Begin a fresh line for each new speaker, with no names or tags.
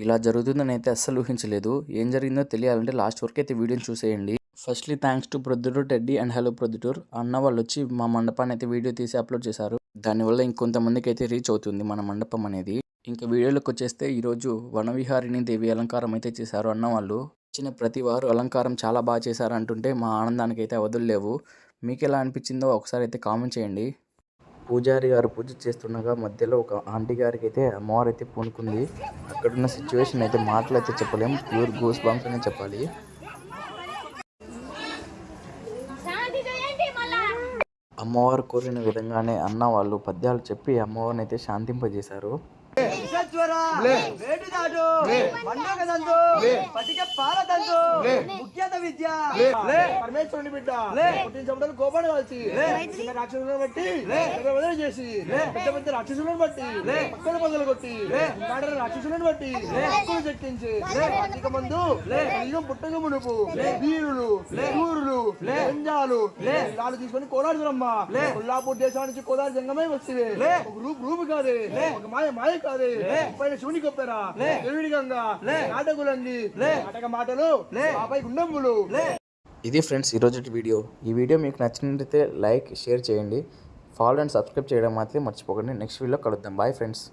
ఇలా జరుగుతుందని అయితే అస్సలు ఊహించలేదు. ఏం జరిగిందో తెలియాలంటే లాస్ట్ వరకు అయితే వీడియోని చూసేయండి. Firstly thanks to Proddatur teddy and hello Proddatur అన్న వాళ్ళొచ్చి మా మండపాన్ని అయితే వీడియో తీసి అప్లోడ్ చేశారు. దానివల్ల ఇంకొంతమందికైతే రీచ్ అవుతుంది మన మండపం అనేది. ఇంకా వీడియోలోకొచ్చేస్తే ఈరోజు వనవిహారిణి దేవి అలంకారం అయితే చేశారు అన్న వాళ్ళు. వచ్చిన ప్రతి వారు అలంకారం చాలా బాగా చేశారు అంటుంటే మా ఆనందానికైతే అవధులు లేవు. మీకెలా అనిపించిందో ఒకసారి అయితే కామెంట్ చేయండి. పూజారి గారు పూజ చేస్తుండగా మధ్యలో ఒక ఆంటీ గారికి అయితే అమ్మవారు అయితే పూనుకుంది. అక్కడున్న సిచ్యువేషన్ అయితే మాటలు అయితే చెప్పలేం. ప్యూర్ గూస్ బంప్స్ అనే చెప్పాలి. అమ్మవారు కోరిన విధంగానే అన్న వాళ్ళు పద్యాలు చెప్పి అమ్మవారిని అయితే శాంతింపజేశారు.
పరమేశ్వరుని బిడ్డ పుట్టించబడ్డ గోపాలు కాల్చి రాక్షసులను బట్టి చేసి పెద్ద పెద్ద రాక్షసులను బట్టి పక్కన పగలు కొట్టి రాక్షసులను బట్టి హక్కులు చెక్కించి అధిక మందు కలియుగం పుట్టక మునుపు వీరులు సూరులు పంజాలు వాళ్ళు తీసుకొని కోలాడుతురమ్మ కొల్లాపూర్ దేశం నుంచి కోదాడు జంగమే వస్తే ఒక రూపు కాదే ఒక మాయ కాదే పైన శివుని కొప్పారా దేవుడి గంగా నాటకులంగి నాటక మాటలు ఆపై గుండములు.
ఇది ఫ్రెండ్స్ ఈరోజు వీడియో. ఈ వీడియో మీకు నచ్చినట్లయితే లైక్ షేర్ చేయండి. ఫాలో అండ్ సబ్స్క్రైబ్ చేయడం మాత్రం మర్చిపోకండి. నెక్స్ట్ వీడియోలో కలుద్దాం. Bye friends.